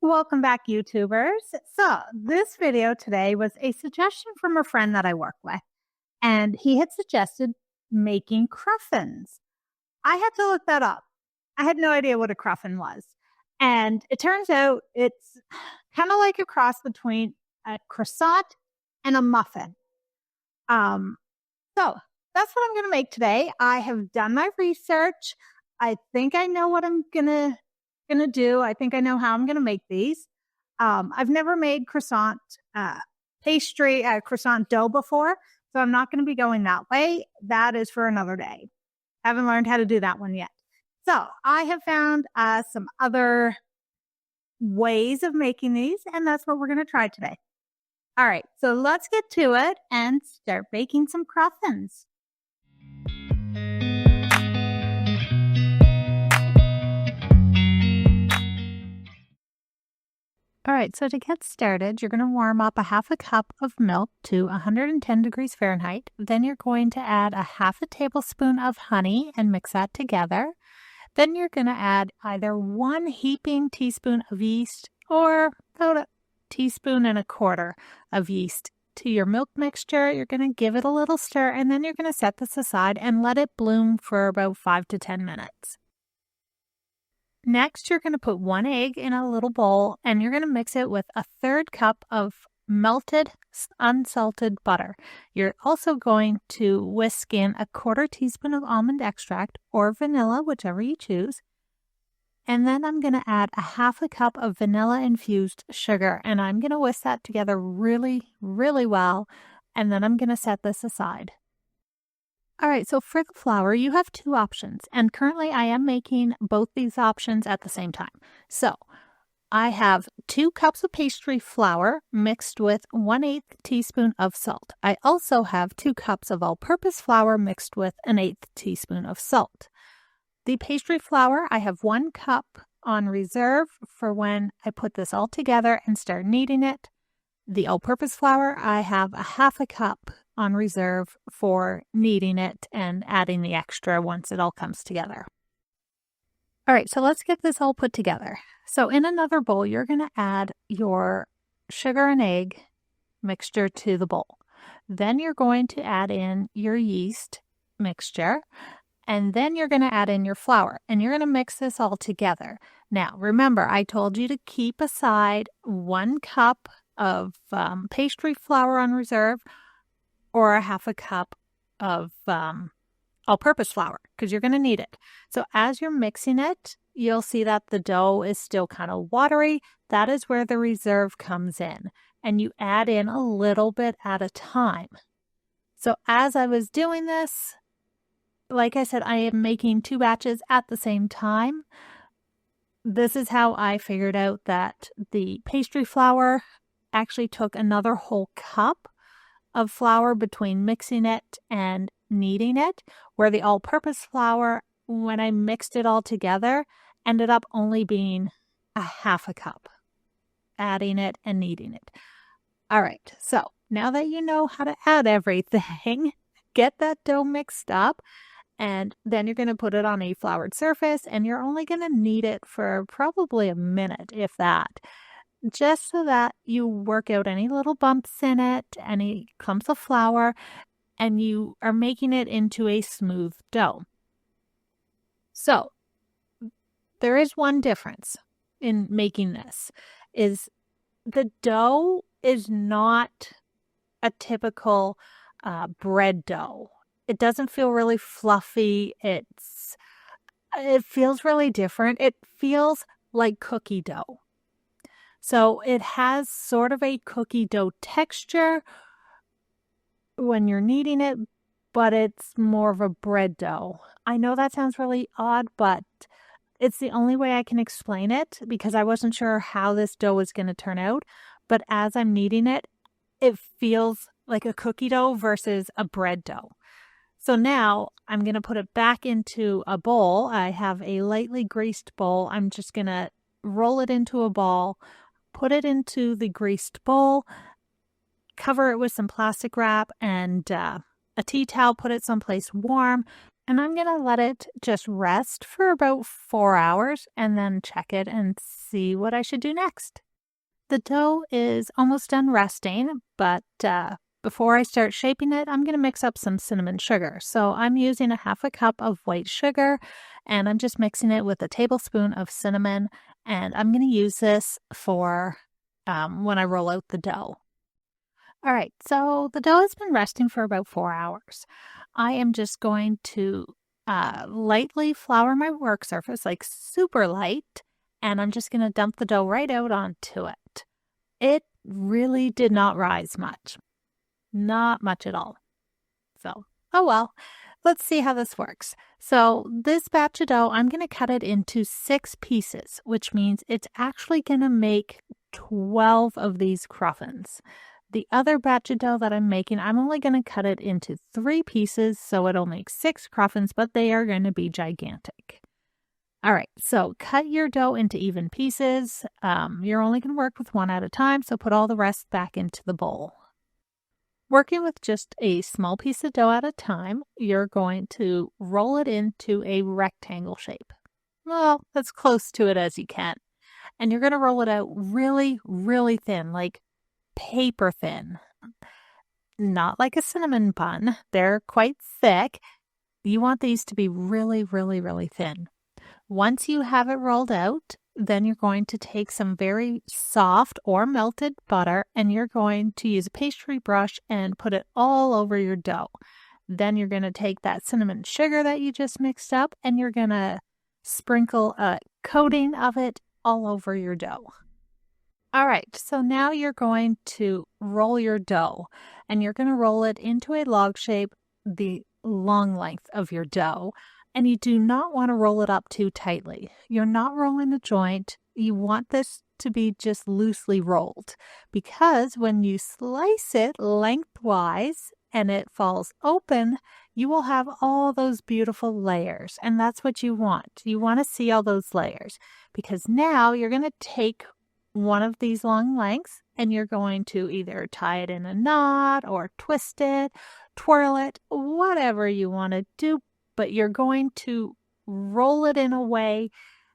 Welcome back, YouTubers. So this video today was a suggestion from a friend that I work with, and he had suggested making cruffins. I had to look that up. I had no idea what a cruffin was. And it turns out it's kind of like a cross between a croissant and a muffin. So that's what I'm going to make today. I have done my research. I think I know what I'm gonna do. I think I know how I'm gonna make these. I've never made croissant pastry, croissant dough before, so I'm not going to be going that way. That is for another day. Haven't learned how to do that one yet. So I have found some other ways of making these, and that's what we're going to try today. All right, so let's get to it and start baking some cruffins. All right, so to get started, you're going to warm up a half a cup of milk to 110 degrees Fahrenheit. Then you're going to add a half a tablespoon of honey and mix that together. Then you're going to add either 1 heaping teaspoon of yeast or about 1.25 teaspoons of yeast to your milk mixture. You're going to give it a little stir, and then you're going to set this aside and let it bloom for about 5 to 10 minutes. Next, you're going to put 1 egg in a little bowl, and you're going to mix it with 1/3 cup of melted unsalted butter. You're also going to whisk in 1/4 teaspoon of almond extract or vanilla, whichever you choose. And then I'm going to add 1/2 cup of vanilla infused sugar, and I'm going to whisk that together really, really well, and then I'm going to set this aside. All right, so for the flour, you have 2 options, and currently I am making both these options at the same time. So I have 2 cups of pastry flour mixed with 1/8 teaspoon of salt. I also have 2 cups of all-purpose flour mixed with 1/8 teaspoon of salt. The pastry flour, I have 1 cup on reserve for when I put this all together and start kneading it. The all-purpose flour, I have 1/2 cup on reserve for kneading it and adding the extra once it all comes together. All right, so let's get this all put together. So in another bowl, you're going to add your sugar and egg mixture to the bowl. Then you're going to add in your yeast mixture, and then you're going to add in your flour, and you're going to mix this all together. Now, remember, I told you to keep aside 1 cup of pastry flour on reserve, or 1/2 cup of all-purpose flour, because you're going to need it. So as you're mixing it, you'll see that the dough is still kind of watery. That is where the reserve comes in, and you add in a little bit at a time. So as I was doing this, like I said, I am making 2 batches at the same time. This is how I figured out that the pastry flour actually took another whole cup of flour between mixing it and kneading it, where the all-purpose flour, when I mixed it all together, ended up only being 1/2 cup, adding it and kneading it. All right, so now that you know how to add everything, get that dough mixed up, and then you're going to put it on a floured surface, and you're only going to knead it for probably a minute, if that, just so that you work out any little bumps in it, any clumps of flour, and you are making it into a smooth dough. So there is one difference in making this, is the dough is not a typical bread dough. It doesn't feel really fluffy. It feels really different. It feels like cookie dough. So it has sort of a cookie dough texture when you're kneading it, but it's more of a bread dough. I know that sounds really odd, but it's the only way I can explain it, because I wasn't sure how this dough was going to turn out. But as I'm kneading it, it feels like a cookie dough versus a bread dough. So now I'm going to put it back into a bowl. I have a lightly greased bowl. I'm just going to roll it into a ball, put it into the greased bowl, cover it with some plastic wrap and a tea towel, put it someplace warm, And I'm going to let it just rest for about 4 hours and then check it and see what I should do next. The dough is almost done resting, but before I start shaping it, I'm going to mix up some cinnamon sugar. So I'm using a half a cup of white sugar, and I'm just mixing it with a tablespoon of cinnamon, and I'm going to use this for when I roll out the dough. All right, so the dough has been resting for about 4 hours. I am just going to lightly flour my work surface, like super light, and I'm just going to dump the dough right out onto it. It really did not rise much. Not much at all. So, oh well. Let's see how this works. So this batch of dough, I'm going to cut it into 6 pieces, which means it's actually going to make 12 of these cruffins. The other batch of dough that I'm making, I'm only going to cut it into 3 pieces, so it'll make 6 cruffins, but they are going to be gigantic. All right, so cut your dough into even pieces. You're only going to work with one at a time, so put all the rest back into the bowl. Working with just a small piece of dough at a time, you're going to roll it into a rectangle shape. Well, as close to it as you can. And you're going to roll it out really, really thin, like paper thin. Not like a cinnamon bun. They're quite thick. You want these to be really, really, really thin. Once you have it rolled out, then you're going to take some very soft or melted butter and you're going to use a pastry brush and put it all over your dough. Then you're going to take that cinnamon sugar that you just mixed up and you're going to sprinkle a coating of it all over your dough. All right, so now you're going to roll your dough and you're going to roll it into a log shape the long length of your dough. And you do not want to roll it up too tightly. You're not rolling a joint. You want this to be just loosely rolled because when you slice it lengthwise and it falls open, you will have all those beautiful layers. And that's what you want. You want to see all those layers because now you're going to take one of these long lengths and you're going to either tie it in a knot or twist it, twirl it, whatever you want to do. But you're going to roll it in a way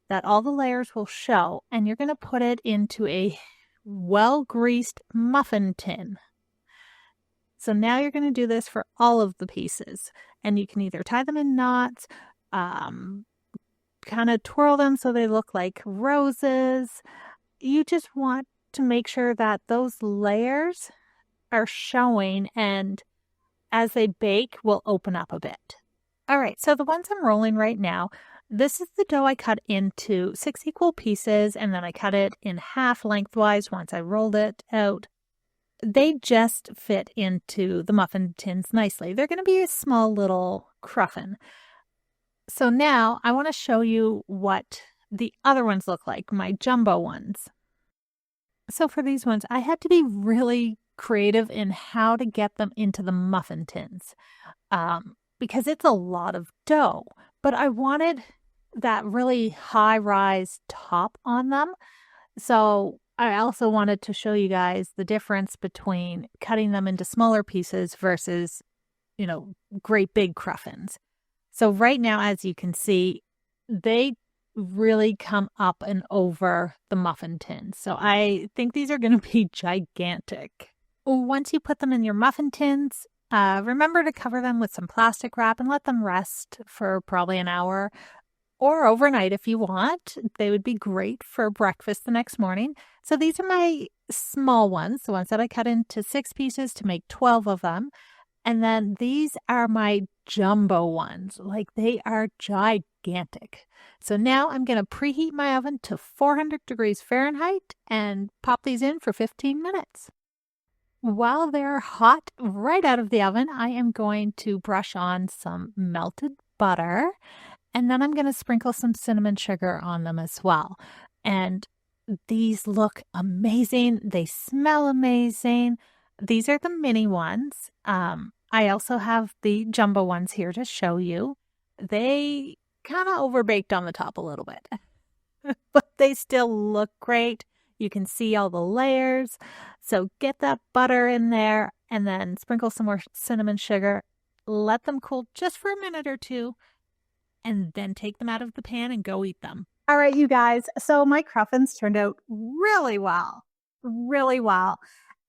that all the layers will show, and you're going to put it into a well-greased muffin tin. So now you're going to do this for all of the pieces, and you can either tie them in knots, kind of twirl them so they look like roses. You just want to make sure that those layers are showing, and as they bake, will open up a bit. All right, so the ones I'm rolling right now, this is the dough I cut into 6 equal pieces, and then I cut it in half lengthwise once I rolled it out. They just fit into the muffin tins nicely. They're going to be a small little cruffin. So now I want to show you what the other ones look like, my jumbo ones. So for these ones, I had to be really creative in how to get them into the muffin tins. Because it's a lot of dough, but I wanted that really high-rise top on them. So I also wanted to show you guys the difference between cutting them into smaller pieces versus, great big cruffins. So right now, as you can see, they really come up and over the muffin tins. So I think these are going to be gigantic. Once you put them in your muffin tins, remember to cover them with some plastic wrap and let them rest for probably an hour or overnight if you want. They would be great for breakfast the next morning. So these are my small ones, the ones that I cut into 6 pieces to make 12 of them. And then these are my jumbo ones. Like they are gigantic. So now I'm going to preheat my oven to 400 degrees Fahrenheit and pop these in for 15 minutes. While they're hot right out of the oven, I am going to brush on some melted butter, and then I'm going to sprinkle some cinnamon sugar on them as well. And these look amazing. They smell amazing. These are the mini ones. I also have the jumbo ones here to show you. They kind of overbaked on the top a little bit, but they still look great. You can see all the layers. So get that butter in there and then sprinkle some more cinnamon sugar. let them cool just for a minute or two, and then take them out of the pan and go eat them. All right, you guys. So my cruffins turned out really well.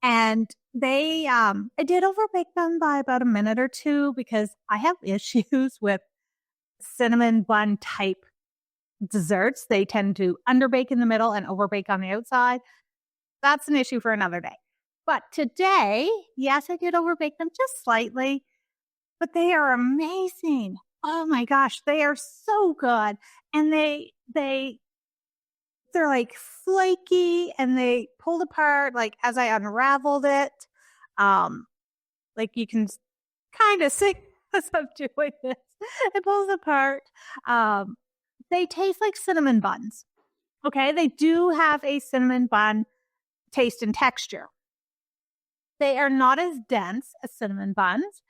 And they, I did overbake them by about a minute or two because I have issues with cinnamon bun type desserts. They tend to underbake in the middle and overbake on the outside. That's an issue for another day. But today, yes, I did overbake them just slightly, but they are amazing. Oh my gosh, they are so good. And they're like flaky and they pulled apart like as I unraveled it. Like you can kind of see as I'm doing this. It pulls apart. They taste like cinnamon buns. Okay, they do have a cinnamon bun taste and texture. They are not as dense as cinnamon buns.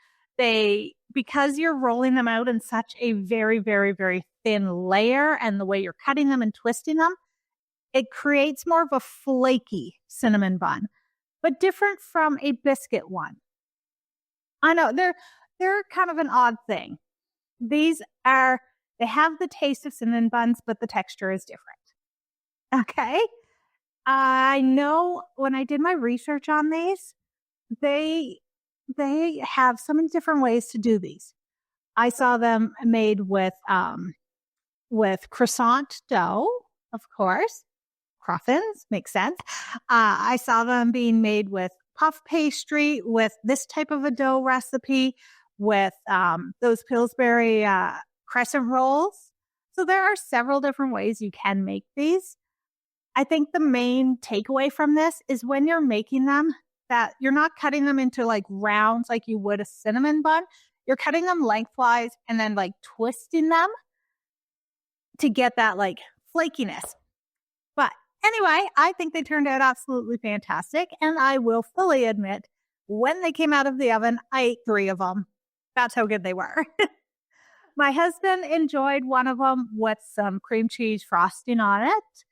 Because you're rolling them out in such a very, very, very thin layer and the way you're cutting them and twisting them, it creates more of a flaky cinnamon bun, but different from a biscuit one. I know they're kind of an odd thing. They have the taste of cinnamon buns, but the texture is different. Okay. I know when I did my research on these, they have so many different ways to do these. I saw them made with croissant dough, of course. Cruffins, makes sense. I saw them being made with puff pastry, with this type of a dough recipe, with those Pillsbury crescent rolls. So there are several different ways you can make these. I think the main takeaway from this is when you're making them, that you're not cutting them into like rounds like you would a cinnamon bun. You're cutting them lengthwise and then like twisting them to get that like flakiness. But anyway, I think they turned out absolutely fantastic. And I will fully admit, when they came out of the oven, I ate 3 of them. That's how good they were. My husband enjoyed one of them with some cream cheese frosting on it.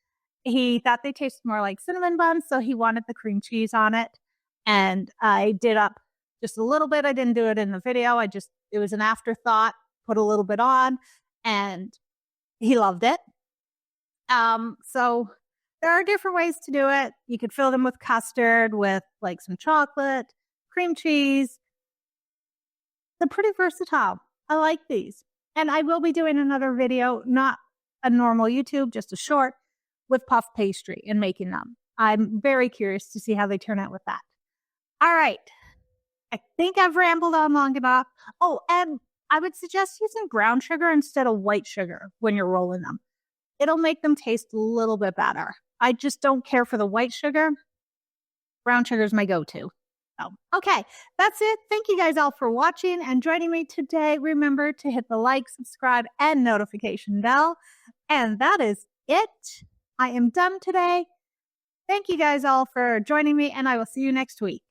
He thought they tasted more like cinnamon buns, so he wanted the cream cheese on it. And I did up just a little bit. I didn't do it in the video. It was an afterthought, put a little bit on, and he loved it. So there are different ways to do it. You could fill them with custard, with like some chocolate, cream cheese. They're pretty versatile. I like these. And I will be doing another video, not a normal YouTube, just a short, with puff pastry and making them. I'm very curious to see how they turn out with that. All right. I think I've rambled on long enough. Oh, and I would suggest using brown sugar instead of white sugar when you're rolling them. It'll make them taste a little bit better. I just don't care for the white sugar. Brown sugar is my go-to. So, okay, that's it. Thank you guys all for watching and joining me today. Remember to hit the like, subscribe, and notification bell. And that is it. I am done today. Thank you guys all for joining me, and I will see you next week.